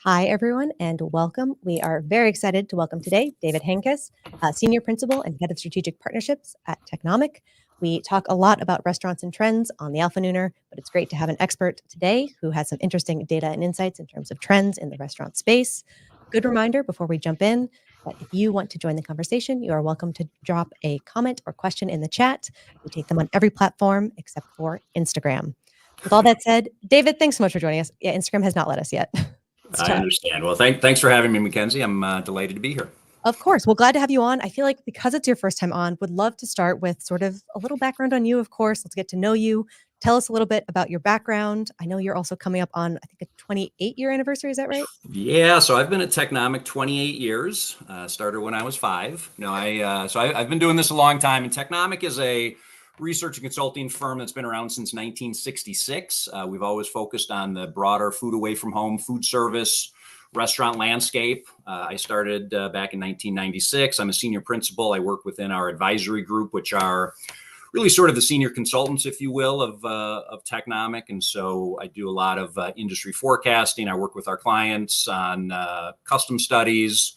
Hi, everyone, and welcome. We are very excited to welcome today David Henkes, Senior Principal and Head of Strategic Partnerships at Technomic. We talk a lot about restaurants and trends on the Alpha Nooner, but it's great to have an expert today who has some interesting data and insights in terms of trends in the restaurant space. Good reminder before we jump in that if you want to join the conversation, you are welcome to drop a comment or question in the chat. We take them on every platform except for Instagram. With all that said, David, thanks so much for joining us. Yeah, Instagram has not let us yet. I understand. Well, thanks for having me, Mackenzie. I'm delighted to be here. Of course. Well, glad to have you on. I feel like because it's your first time on, would love to start with sort of a little background on you, of course. Let's get to know you. Tell us a little bit about your background. I know you're also coming up on, I think, a 28-year anniversary. Is that right? Yeah, so I've been at Technomic 28 years. Started when I was 5. I've been doing this a long time. And Technomic is a research and consulting firm that's been around since 1966. We've always focused on the broader food away from home, food service, restaurant landscape. I started back in 1996. I'm a senior principal. I work within our advisory group, which are really sort of the senior consultants, if you will, of Technomic. And so I do a lot of industry forecasting. I work with our clients on custom studies,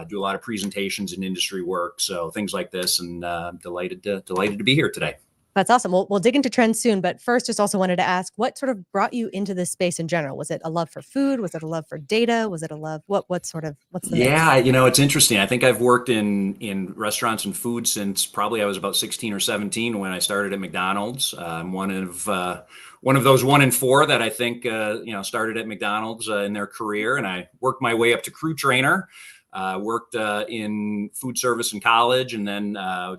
do a lot of presentations and industry work. So things like this, and delighted to be here today. That's awesome. We'll dig into trends soon, but first, just also wanted to ask, what sort of brought you into this space in general? Was it a love for food? Was it a love for data? Was it a love? What's the mix? Yeah, it's interesting. I think I've worked in restaurants and food since probably I was about 16 or 17 when I started at McDonald's. I'm one of those 1 in 4 that I think started at McDonald's in their career, and I worked my way up to crew trainer. Worked in food service in college, and then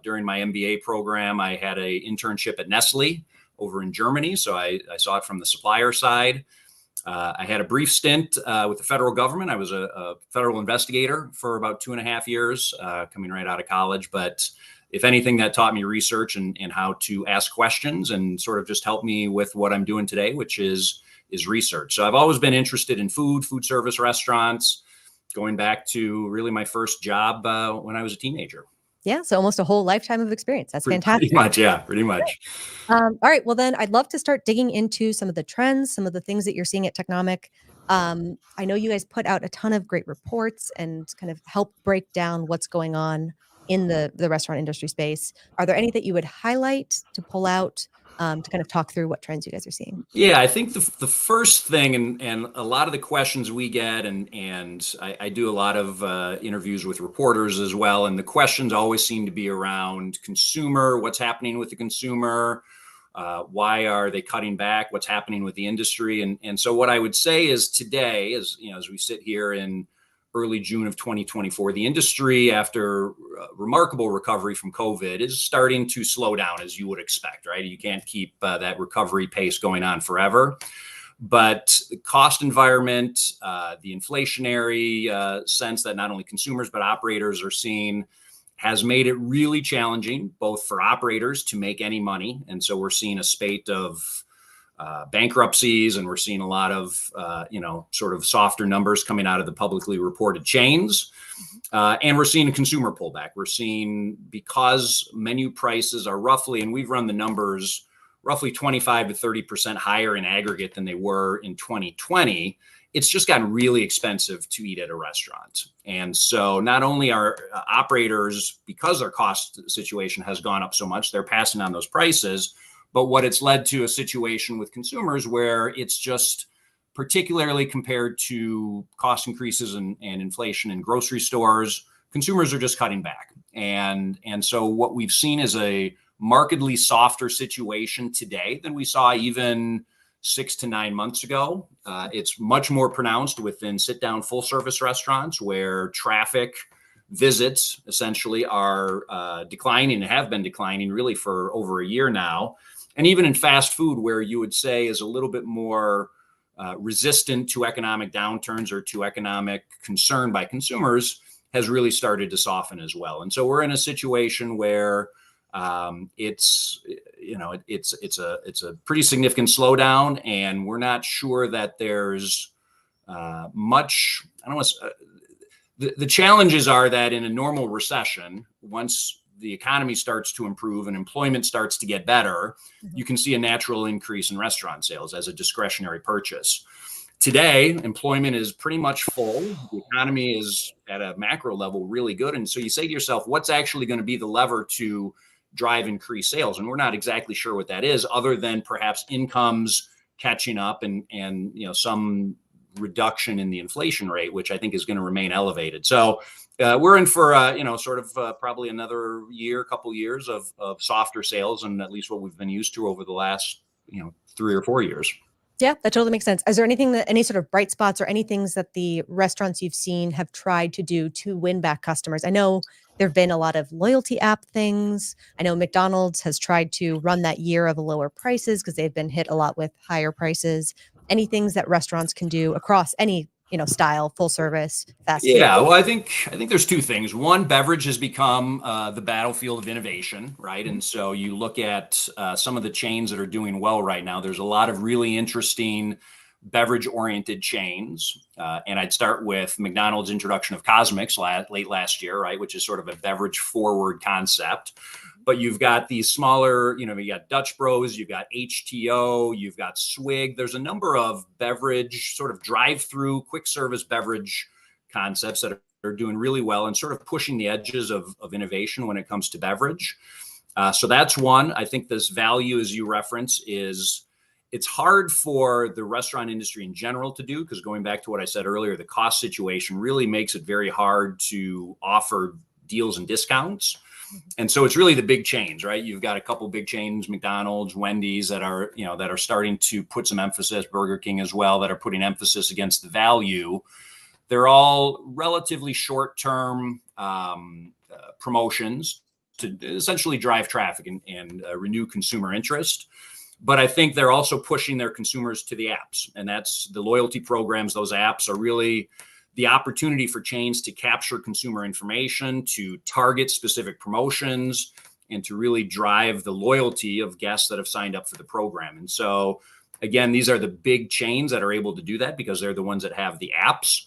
during my MBA program, I had an internship at Nestle over in Germany. So I saw it from the supplier side. I had a brief stint with the federal government. I was a federal investigator for about 2.5 years, coming right out of college. But if anything, that taught me research and how to ask questions, and sort of just helped me with what I'm doing today, which is research. So I've always been interested in food service, restaurants, going back to really my first job when I was a teenager. Yeah, so almost a whole lifetime of experience. That's fantastic. Pretty much. All right, well then I'd love to start digging into some of the trends, some of the things that you're seeing at Technomic. I know you guys put out a ton of great reports and kind of help break down what's going on in the restaurant industry space. Are there any that you would highlight to pull out to kind of talk through what trends you guys are seeing? Yeah, I think the first thing, and a lot of the questions we get, and I do a lot of interviews with reporters as well, and the questions always seem to be around consumer, what's happening with the consumer, why are they cutting back, what's happening with the industry, and so what I would say is today, as we sit here in early June of 2024, the industry, after remarkable recovery from COVID, is starting to slow down, as you would expect, right? You can't keep that recovery pace going on forever. But the cost environment, the inflationary sense that not only consumers but operators are seeing, has made it really challenging, both for operators to make any money. And so we're seeing a spate of bankruptcies, and we're seeing a lot of, sort of softer numbers coming out of the publicly reported chains. And we're seeing a consumer pullback. We're seeing, because menu prices are roughly, and we've run the numbers, roughly 25 to 30% higher in aggregate than they were in 2020. It's just gotten really expensive to eat at a restaurant. And so not only are operators, because their cost situation has gone up so much, they're passing on those prices, but what it's led to a situation with consumers where it's just, particularly compared to cost increases and inflation in grocery stores, consumers are just cutting back. And so what we've seen is a markedly softer situation today than we saw even 6 to 9 months ago. It's much more pronounced within sit-down full-service restaurants, where traffic visits essentially are declining and have been declining really for over a year now. And even in fast food, where you would say is a little bit more resistant to economic downturns or to economic concern by consumers, has really started to soften as well. And so we're in a situation where it's a pretty significant slowdown, and we're not sure that there's much. The challenges are that in a normal recession, once the economy starts to improve and employment starts to get better, you can see a natural increase in restaurant sales as a discretionary purchase. Today, employment is pretty much full. The economy is at a macro level really good. And so you say to yourself, what's actually going to be the lever to drive increased sales? And we're not exactly sure what that is, other than perhaps incomes catching up and some reduction in the inflation rate, which I think is going to remain elevated. So we're in for probably another couple years of softer sales, and at least what we've been used to over the last 3 or 4 years. Yeah, that totally makes sense. Is there any sort of bright spots or any things that the restaurants you've seen have tried to do to win back customers? I know there've been a lot of loyalty app things. I know McDonald's has tried to run that year of lower prices because they've been hit a lot with higher prices. Any things that restaurants can do across any style, full service, fast food? Yeah, well, I think there's two things. One, beverage has become the battlefield of innovation, right? And so you look at some of the chains that are doing well right now. There's a lot of really interesting beverage-oriented chains, and I'd start with McDonald's introduction of Cosmics late last year, right, which is sort of a beverage-forward concept. But you've got these smaller, you got Dutch Bros, you've got HTO, you've got Swig. There's a number of beverage, sort of drive-through, quick service beverage concepts that are doing really well and sort of pushing the edges of innovation when it comes to beverage. So that's one. I think this value, as you reference, it's hard for the restaurant industry in general to do, because going back to what I said earlier, the cost situation really makes it very hard to offer deals and discounts. And so it's really the big chains, right? You've got a couple big chains, McDonald's, Wendy's, that are starting to put some emphasis, Burger King as well, that are putting emphasis against the value. They're all relatively short-term promotions to essentially drive traffic and renew consumer interest. But I think they're also pushing their consumers to the apps, and that's the loyalty programs. Those apps are really the opportunity for chains to capture consumer information, to target specific promotions, and to really drive the loyalty of guests that have signed up for the program. And so, again, these are the big chains that are able to do that because they're the ones that have the apps.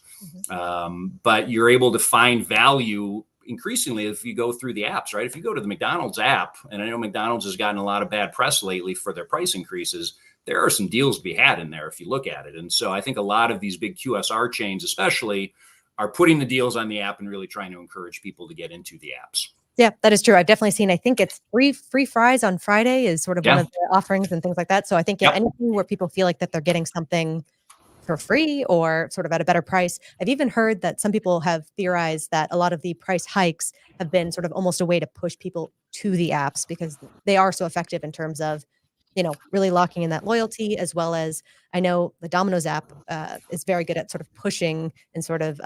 But you're able to find value increasingly if you go through the apps, right? If you go to the McDonald's app, and I know McDonald's has gotten a lot of bad press lately for their price increases, there are some deals to be had in there if you look at it. And so I think a lot of these big QSR chains especially are putting the deals on the app and really trying to encourage people to get into the apps. Yeah, that is true. I've definitely seen, I think it's free fries on Friday is sort of one of the offerings and things like that. So I think anything where people feel like that they're getting something for free or sort of at a better price. I've even heard that some people have theorized that a lot of the price hikes have been sort of almost a way to push people to the apps because they are so effective in terms of really locking in that loyalty, as well as I know the Domino's app is very good at sort of pushing and sort of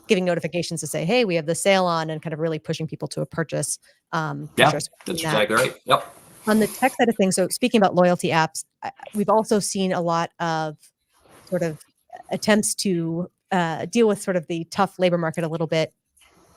giving notifications to say, hey, we have the sale on, and kind of really pushing people to a purchase. That's exactly right. Yep. On the tech side of things, so speaking about loyalty apps, we've also seen a lot of sort of attempts to deal with sort of the tough labor market a little bit,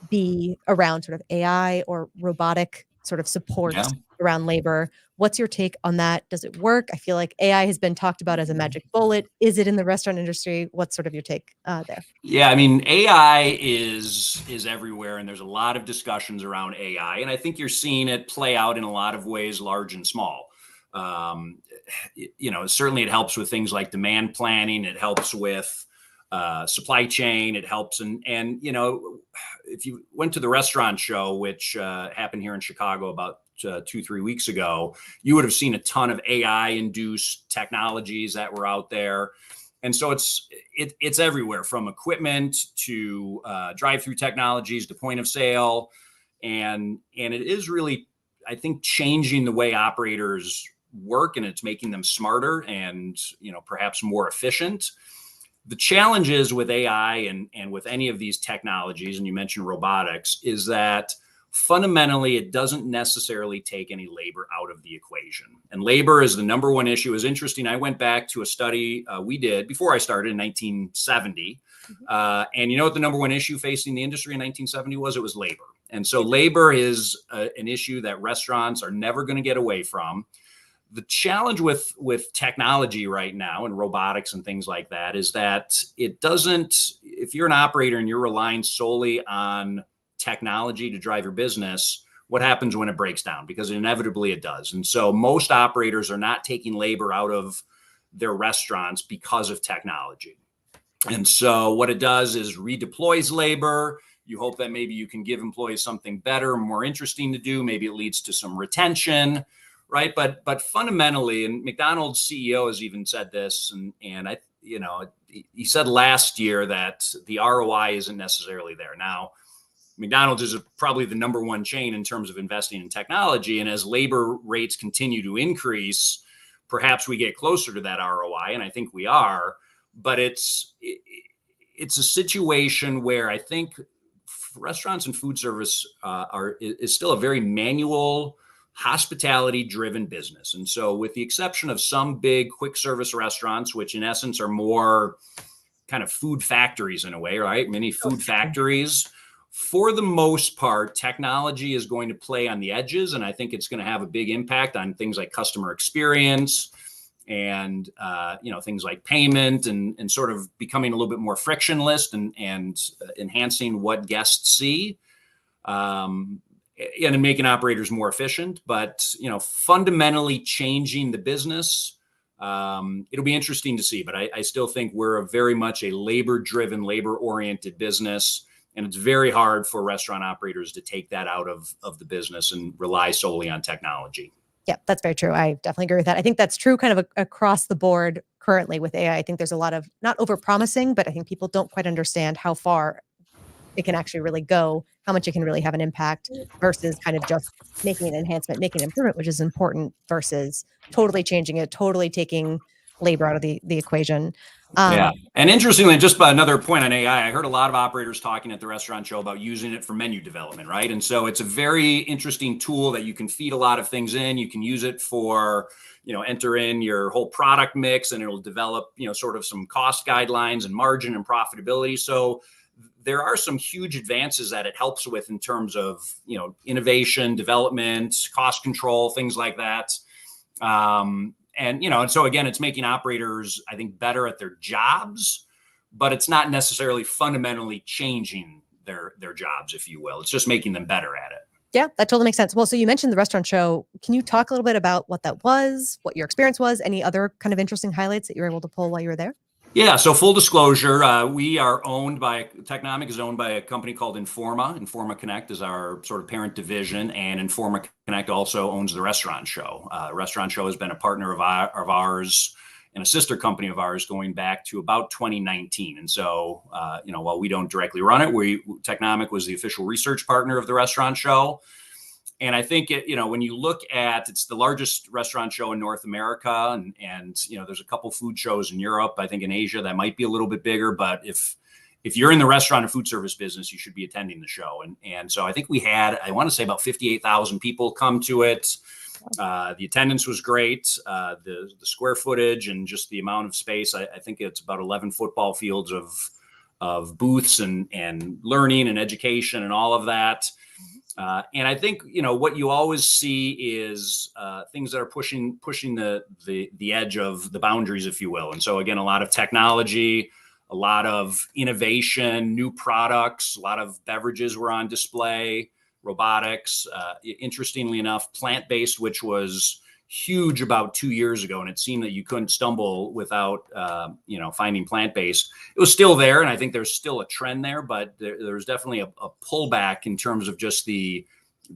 be around sort of AI or robotic sort of support around labor. What's your take on that? Does it work? I feel like AI has been talked about as a magic bullet. Is it in the restaurant industry? What's sort of your take there? Yeah, I mean, AI is everywhere, and there's a lot of discussions around AI, and I think you're seeing it play out in a lot of ways, large and small. Certainly it helps with things like demand planning. It helps with supply chain. It helps. And if you went to the restaurant show, which happened here in Chicago about 2-3 weeks ago, you would have seen a ton of AI induced technologies that were out there. And so it's everywhere, from equipment to drive-through technologies to point of sale. And it is really, I think, changing the way operators work, and it's making them smarter and, perhaps more efficient. The challenges with AI and with any of these technologies, and you mentioned robotics, is that fundamentally it doesn't necessarily take any labor out of the equation. And labor is the number one issue. It's interesting. I went back to a study we did before I started in 1970. And you know what the number one issue facing the industry in 1970 was? It was labor. And so labor is an issue that restaurants are never going to get away from. The challenge with technology right now and robotics and things like that is that it doesn't, if you're an operator and you're relying solely on technology to drive your business, what happens when it breaks down? Because inevitably it does. And so most operators are not taking labor out of their restaurants because of technology. And so what it does is redeploys labor. You hope that maybe you can give employees something better, more interesting to do. Maybe it leads to some retention, right? But fundamentally, and McDonald's CEO has even said this, and I, he said last year that the ROI isn't necessarily there. Now, McDonald's is probably the number one chain in terms of investing in technology. And as labor rates continue to increase, perhaps we get closer to that ROI. And I think we are, but it's a situation where I think restaurants and food service is still a very manual, hospitality driven business. And so with the exception of some big quick service restaurants, which in essence are more kind of food factories in a way, right? Many food factories. For the most part, technology is going to play on the edges, and I think it's going to have a big impact on things like customer experience and things like payment and sort of becoming a little bit more frictionless and enhancing what guests see, and making operators more efficient. But fundamentally changing the business. It'll be interesting to see, but I still think we're very much a labor-driven, labor-oriented business. And it's very hard for restaurant operators to take that out of the business and rely solely on technology. Yeah, that's very true. I definitely agree with that. I think that's true kind of across the board currently with AI. I think there's a lot of not over-promising, but I think people don't quite understand how far it can actually really go, how much it can really have an impact versus kind of just making an enhancement, making an improvement, which is important versus totally changing it, totally taking labor out of the equation. Yeah. And interestingly, just by another point on AI, I heard a lot of operators talking at the restaurant show about using it for menu development, right? And so it's a very interesting tool that you can feed a lot of things in. You can use it for, enter in your whole product mix, and it'll develop, sort of some cost guidelines and margin and profitability. So there are some huge advances that it helps with in terms of, innovation, development, cost control, things like that. And so again, it's making operators, I think, better at their jobs, but it's not necessarily fundamentally changing their jobs, if you will. It's just making them better at it. Yeah, that totally makes sense. Well, so you mentioned the restaurant show. Can you talk a little bit about what that was, what your experience was, any other kind of interesting highlights that you were able to pull while you were there? Yeah. So full disclosure, we are owned by Technomic is owned by a company called Informa. Informa Connect is our sort of parent division, and Informa Connect also owns the restaurant show. Restaurant show has been a partner of ours and a sister company of ours going back to about 2019. And so, while we don't directly run it, Technomic was the official research partner of the restaurant show. And I think, when you look at, it's the largest restaurant show in North America, and there's a couple food shows in Europe. I think in Asia that might be a little bit bigger, but if you're in the restaurant and food service business, you should be attending the show. And so I think we had, I want to say about 58,000 people come to it. The attendance was great. The square footage and just the amount of space, I think it's about 11 football fields of booths and learning and education and all of that. And I think, what you always see is things that are pushing the edge of the boundaries, if you will. And so, again, a lot of technology, a lot of innovation, new products, a lot of beverages were on display, robotics. Interestingly enough, plant-based, which was huge about 2 years ago, and it seemed that you couldn't stumble without, finding plant-based. It was still there, and I think there's still a trend there, but there's definitely a pullback in terms of just the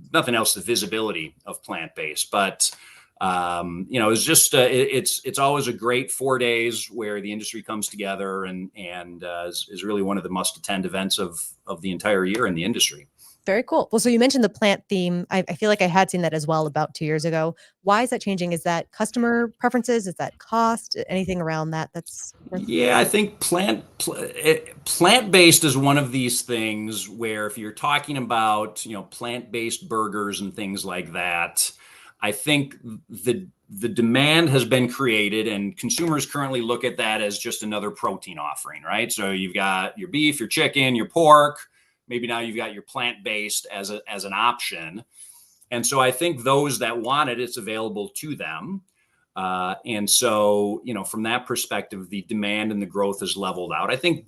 visibility of plant-based. But it's just it's always a great 4 days where the industry comes together and is really one of the must-attend events of the entire year in the industry. Very cool. Well, so you mentioned the plant theme. I feel like I had seen that as well about 2 years ago. Why is that changing? Is that customer preferences? Is that cost? Anything around that? Yeah, I think plant-based is one of these things where if you're talking about, plant-based burgers and things like that, I think the demand has been created, and consumers currently look at that as just another protein offering, right? So you've got your beef, your chicken, your pork. Maybe now you've got your plant-based as an option. And so I think those that want it, it's available to them. And so, from that perspective, the demand and the growth is leveled out. I think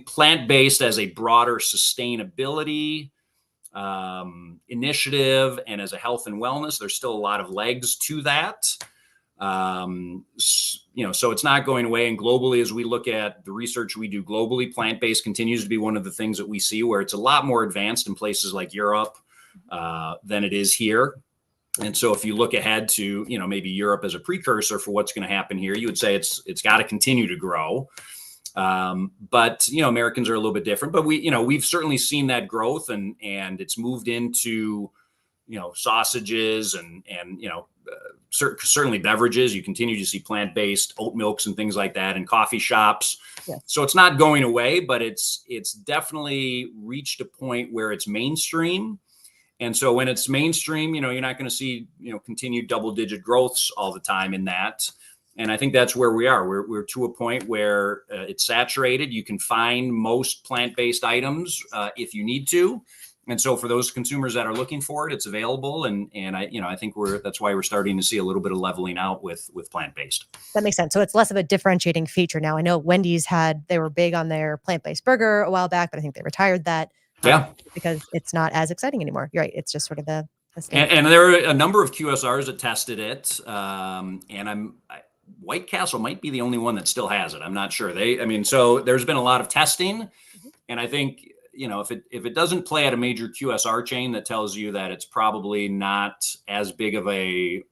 plant-based as a broader sustainability initiative and as a health and wellness, there's still a lot of legs to that. So it's not going away. And globally, as we look at the research we do globally, plant-based continues to be one of the things that we see where it's a lot more advanced in places like Europe than it is here. And so if you look ahead to, maybe Europe as a precursor for what's going to happen here, you would say it's got to continue to grow. But Americans are a little bit different, but we've certainly seen that growth and it's moved into, sausages and certainly beverages. You continue to see plant-based oat milks and things like that in coffee shops. Yeah. So it's not going away, but it's definitely reached a point where it's mainstream. And so when it's mainstream, you're not going to see, continued double-digit growths all the time in that. And I think that's where we are. We're to a point where it's saturated. You can find most plant-based items if you need to. And so for those consumers that are looking for it, it's available. And I think that's why we're starting to see a little bit of leveling out with plant-based. That makes sense. So it's less of a differentiating feature now. I know Wendy's they were big on their plant-based burger a while back, but I think they retired that. Because it's not as exciting anymore. You're right. It's just sort of the and there are a number of QSRs that tested it. White Castle might be the only one that still has it. I'm not sure. So there's been a lot of testing. Mm-hmm. And I think, if it doesn't play at a major QSR chain, that tells you that it's probably not as big of a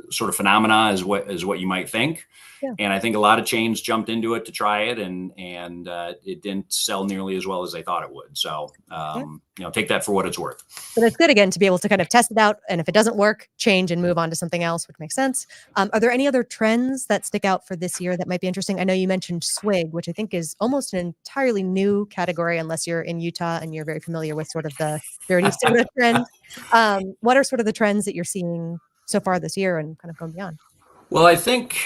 sort of phenomena as what you might think. Yeah. And I think a lot of chains jumped into it to try it and it didn't sell nearly as well as they thought it would. So, take that for what it's worth. But it's good, again, to be able to kind of test it out. And if it doesn't work, change and move on to something else, which makes sense. Are there any other trends that stick out for this year that might be interesting? I know you mentioned swig, which I think is almost an entirely new category, unless you're in Utah and you're very familiar with sort of the dirty soda trend. What are sort of the trends that you're seeing so far this year and kind of going beyond? Well, I think,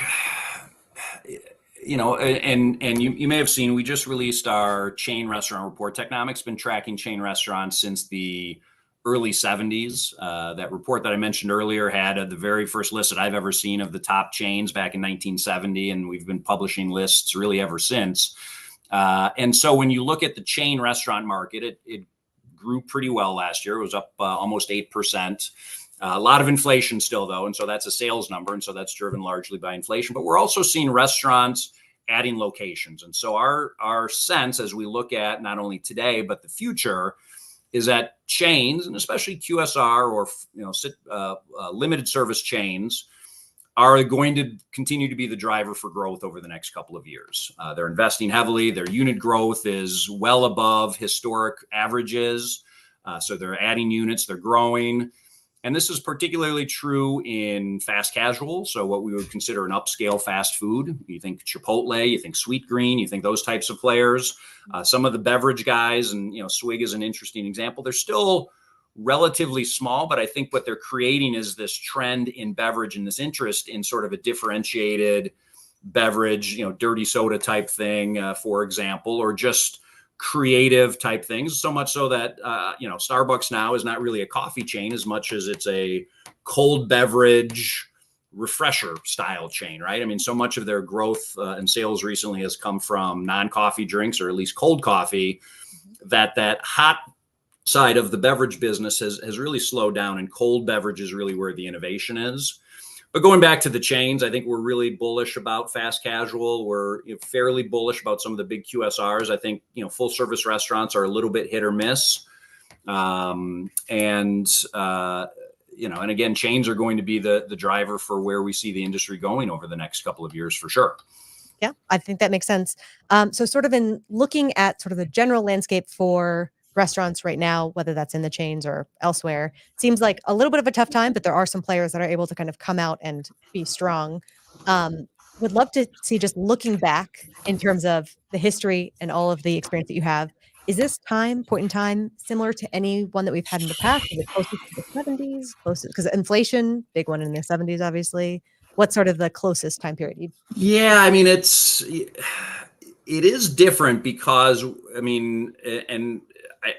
and you may have seen, we just released our chain restaurant report. Technomic's been tracking chain restaurants since the early 70s. That report that I mentioned earlier had the very first list that I've ever seen of the top chains back in 1970, and we've been publishing lists really ever since. And so when you look at the chain restaurant market, it grew pretty well last year. It was up almost 8%. A lot of inflation still, though, and so that's a sales number, and so that's driven largely by inflation. But we're also seeing restaurants adding locations, and so our sense as we look at not only today but the future is that chains, and especially QSR or limited service chains, are going to continue to be the driver for growth over the next couple of years. They're investing heavily. Their unit growth is well above historic averages, so they're adding units. They're growing. And this is particularly true in fast casual. So what we would consider an upscale fast food. You think Chipotle, you think Sweetgreen, you think those types of players. Some of the beverage guys, and Swig is an interesting example. They're still relatively small, but I think what they're creating is this trend in beverage and this interest in sort of a differentiated beverage, dirty soda type thing, for example, or just creative type things, so much so that Starbucks now is not really a coffee chain as much as it's a cold beverage refresher style chain, right? I mean, so much of their growth and sales recently has come from non-coffee drinks, or at least cold coffee, that hot side of the beverage business has really slowed down, and cold beverage is really where the innovation is. But going back to the chains, I think we're really bullish about fast casual. We're fairly bullish about some of the big QSRs. I think, full service restaurants are a little bit hit or miss. And again, chains are going to be the driver for where we see the industry going over the next couple of years for sure. Yeah, I think that makes sense. So sort of in looking at sort of the general landscape for restaurants right now, whether that's in the chains or elsewhere, seems like a little bit of a tough time, but there are some players that are able to kind of come out and be strong. Would love to see, just looking back in terms of the history and all of the experience that you have, is this point in time similar to any one that we've had in the past? Is it closest to the 70s? Closest, because inflation, big one in the 70s, obviously. What's sort of the closest time period? Yeah, I mean, it is different because,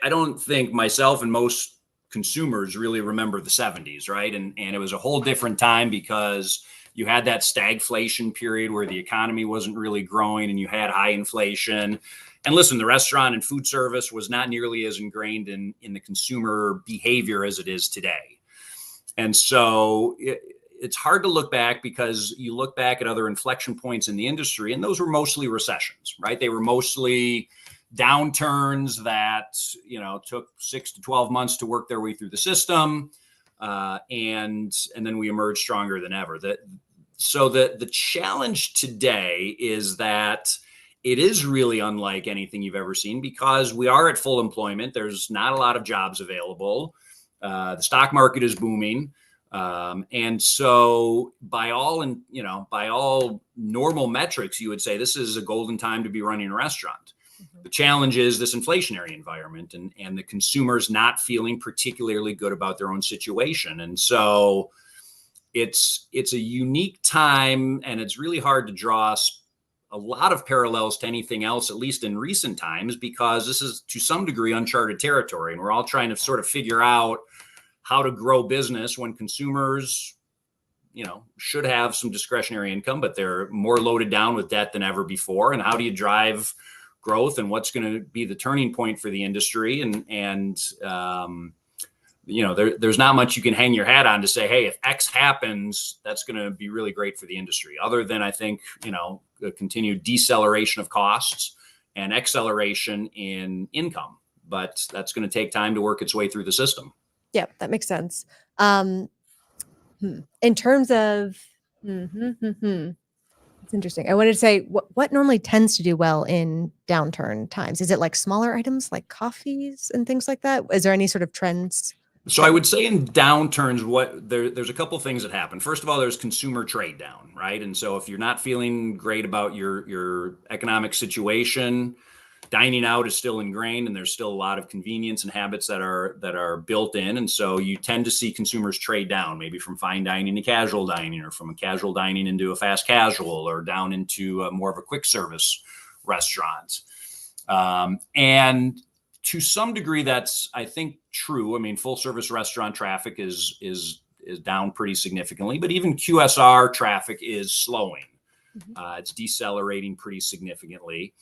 I don't think myself and most consumers really remember the 70s, right? And it was a whole different time because you had that stagflation period where the economy wasn't really growing and you had high inflation. And listen, the restaurant and food service was not nearly as ingrained in the consumer behavior as it is today. And so, it's hard to look back because you look back at other inflection points in the industry, and those were mostly recessions, right? They were mostly downturns that, took 6 to 12 months to work their way through the system. And then we emerged stronger than ever. So the challenge today is that it is really unlike anything you've ever seen because we are at full employment. There's not a lot of jobs available. The stock market is booming. And so by all normal metrics, you would say this is a golden time to be running a restaurant. The challenge is this inflationary environment and the consumers not feeling particularly good about their own situation. And so it's a unique time, and it's really hard to draw a lot of parallels to anything else, at least in recent times, because this is to some degree uncharted territory. And we're all trying to sort of figure out how to grow business when consumers, should have some discretionary income, but they're more loaded down with debt than ever before. And how do you drive growth, and what's going to be the turning point for the industry? There's not much you can hang your hat on to say, hey, if X happens, that's going to be really great for the industry, other than I think, a continued deceleration of costs and acceleration in income. But that's going to take time to work its way through the system. Yeah, that makes sense. In terms of, it's interesting. I wanted to say, what normally tends to do well in downturn times? Is it like smaller items like coffees and things like that? Is there any sort of trends? So I would say in downturns, there's a couple things that happen. First of all, there's consumer trade down, right? And so if you're not feeling great about your economic situation, dining out is still ingrained, and there's still a lot of convenience and habits that are built in. And so you tend to see consumers trade down, maybe from fine dining to casual dining, or from a casual dining into a fast casual, or down into more of a quick service restaurant. And to some degree, that's, I think, true. I mean, full service restaurant traffic is down pretty significantly, but even QSR traffic is slowing. It's decelerating pretty significantly.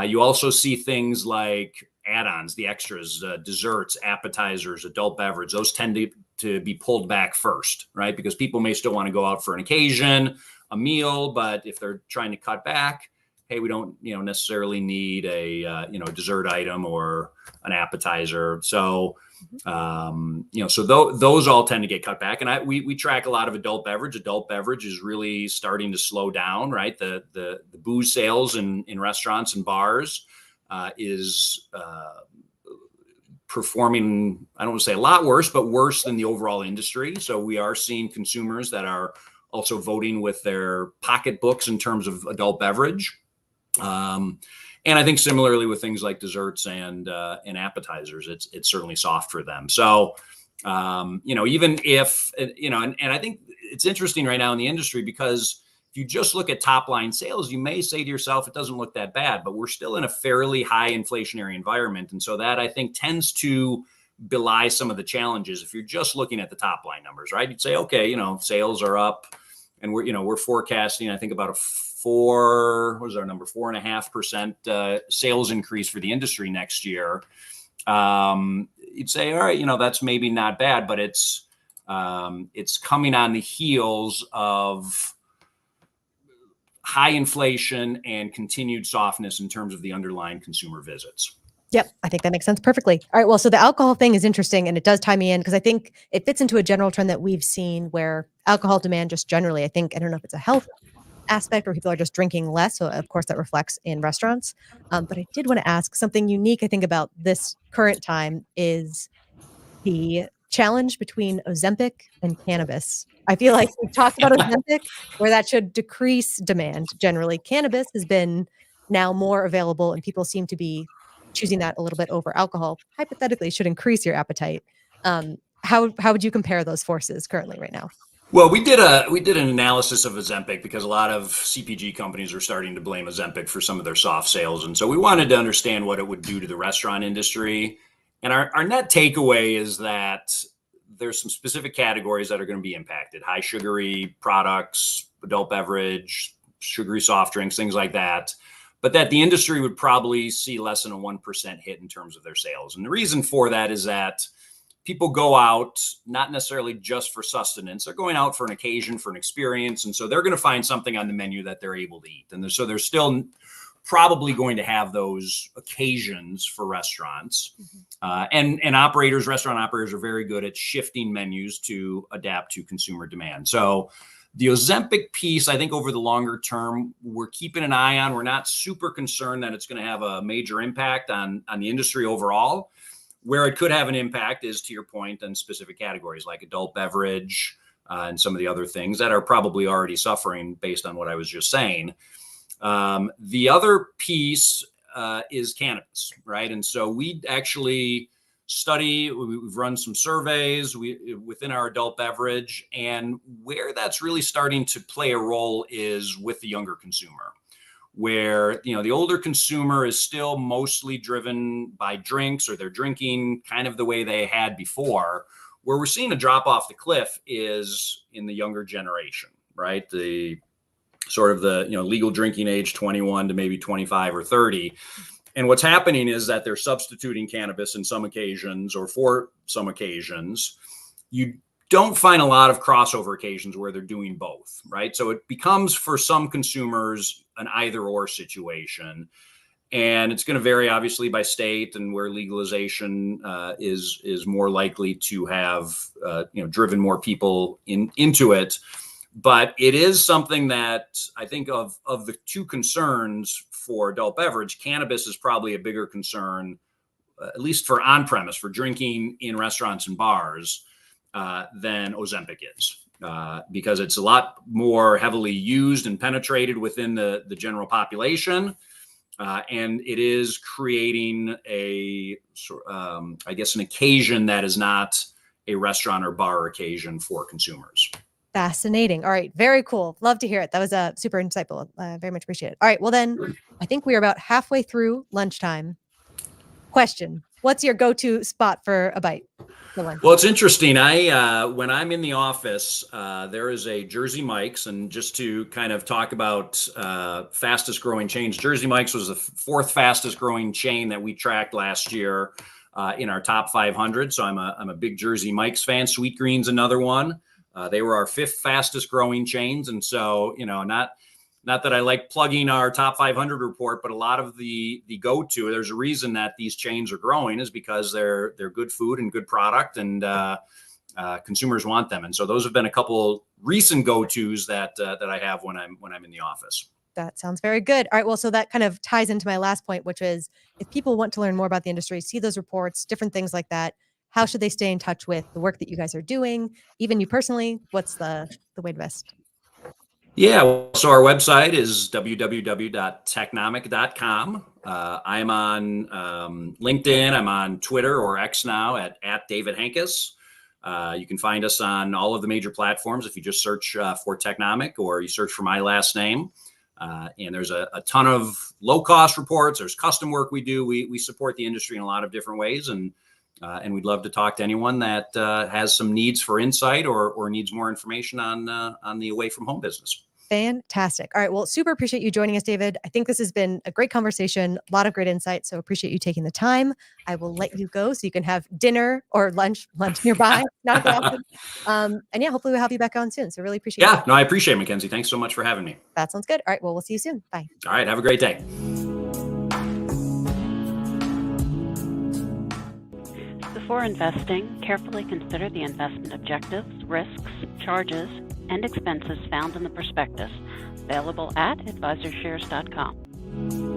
You also see things like add-ons, the extras, desserts, appetizers, adult beverage. Those tend to be pulled back first, right? Because people may still want to go out for an occasion, a meal, but if they're trying to cut back, hey, we don't, necessarily need a dessert item or an appetizer. So, those all tend to get cut back. And we track a lot of adult beverage. Adult beverage is really starting to slow down, right? The booze sales in restaurants and bars is performing, I don't want to say a lot worse, but worse than the overall industry. So we are seeing consumers that are also voting with their pocketbooks in terms of adult beverage. And I think similarly with things like desserts and appetizers, it's certainly soft for them. So, even if, and I think it's interesting right now in the industry, because if you just look at top line sales, you may say to yourself, it doesn't look that bad, but we're still in a fairly high inflationary environment. And so that, I think, tends to belie some of the challenges. If you're just looking at the top line numbers, right? You'd say, okay, sales are up, and we're forecasting, I think, about a 4.5% sales increase for the industry next year. You'd say, all right, that's maybe not bad, but it's coming on the heels of high inflation and continued softness in terms of the underlying consumer visits. Yep, I think that makes sense perfectly. All right, well, so the alcohol thing is interesting, and it does tie me in because I think it fits into a general trend that we've seen where alcohol demand just generally, I don't know if it's a health aspect or people are just drinking less. So of course that reflects in restaurants. But I did want to ask something unique, I think, about this current time is the challenge between Ozempic and cannabis. I feel like we've talked about Ozempic, where that should decrease demand generally. Cannabis has been now more available, and people seem to be choosing that a little bit over alcohol. Hypothetically, should increase your appetite. How would you compare those forces currently right now? Well, we did an analysis of Ozempic because a lot of CPG companies are starting to blame Ozempic for some of their soft sales. And so we wanted to understand what it would do to the restaurant industry. And our net takeaway is that there's some specific categories that are going to be impacted: high sugary products, adult beverage, sugary soft drinks, things like that. But that the industry would probably see less than a 1% hit in terms of their sales. And the reason for that is that people go out not necessarily just for sustenance. They're going out for an occasion, for an experience. And so they're going to find something on the menu that they're able to eat. And so they're still probably going to have those occasions for restaurants. And restaurant operators are very good at shifting menus to adapt to consumer demand. So the Ozempic piece, I think over the longer term, we're keeping an eye on. We're not super concerned that it's going to have a major impact on the industry overall. Where it could have an impact is, to your point, on specific categories like adult beverage and some of the other things that are probably already suffering based on what I was just saying. The other piece is cannabis, right? And so we actually we've run some surveys within our adult beverage, and where that's really starting to play a role is with the younger consumer, where, the older consumer is still mostly driven by drinks, or they're drinking kind of the way they had before. Where we're seeing a drop off the cliff is in the younger generation, right? The sort of the, legal drinking age, 21 to maybe 25 or 30. And what's happening is that they're substituting cannabis in some occasions, or for some occasions. You don't find a lot of crossover occasions where they're doing both, right? So it becomes, for some consumers, an either or situation. And it's going to vary obviously by state, and where legalization is more likely to have driven more people into it. But it is something that I think of the two concerns for adult beverage, cannabis is probably a bigger concern, at least for on-premise, for drinking in restaurants and bars, than Ozempic is, because it's a lot more heavily used and penetrated within the general population. And it is creating an occasion that is not a restaurant or bar occasion for consumers. Fascinating. All right. Very cool. Love to hear it. That was super insightful. Very much appreciate it. All right. Well, then I think we are about halfway through lunchtime. Question: what's your go-to spot for a bite for lunch? Well, it's interesting. When I'm in the office, there is a Jersey Mike's, and just to kind of talk about fastest growing chains, Jersey Mike's was the fourth fastest growing chain that we tracked last year in our top 500. So I'm a big Jersey Mike's fan. Sweet Green's another one. They were our fifth fastest growing chains. And so, not that I like plugging our top 500 report, but a lot of the go-to, there's a reason that these chains are growing, is because they're good food and good product, and consumers want them. And so those have been a couple recent go-tos that I have when I'm in the office. That sounds very good. All right. Well, so that kind of ties into my last point, which is, if people want to learn more about the industry, see those reports, different things like that, how should they stay in touch with the work that you guys are doing? Even you personally, what's the way to best? Yeah, so our website is www.technomic.com. I'm on LinkedIn. I'm on Twitter, or X now, at David Henkes. You can find us on all of the major platforms if you just search for Technomic, or you search for my last name. And there's a ton of low-cost reports. There's custom work we do. We support the industry in a lot of different ways, and we'd love to talk to anyone that has some needs for insight or needs more information on the away from home business. Fantastic. All right. Well, super appreciate you joining us, David. I think this has been a great conversation, a lot of great insight. So appreciate you taking the time. I will let you go so you can have dinner or lunch nearby. Not that often. And yeah, hopefully we'll have you back on soon. So really appreciate it. Yeah, no, I appreciate it, Mackenzie. Thanks so much for having me. That sounds good. All right. Well, we'll see you soon. Bye. All right. Have a great day. Before investing, carefully consider the investment objectives, risks, charges, and expenses found in the prospectus, available at advisorshares.com.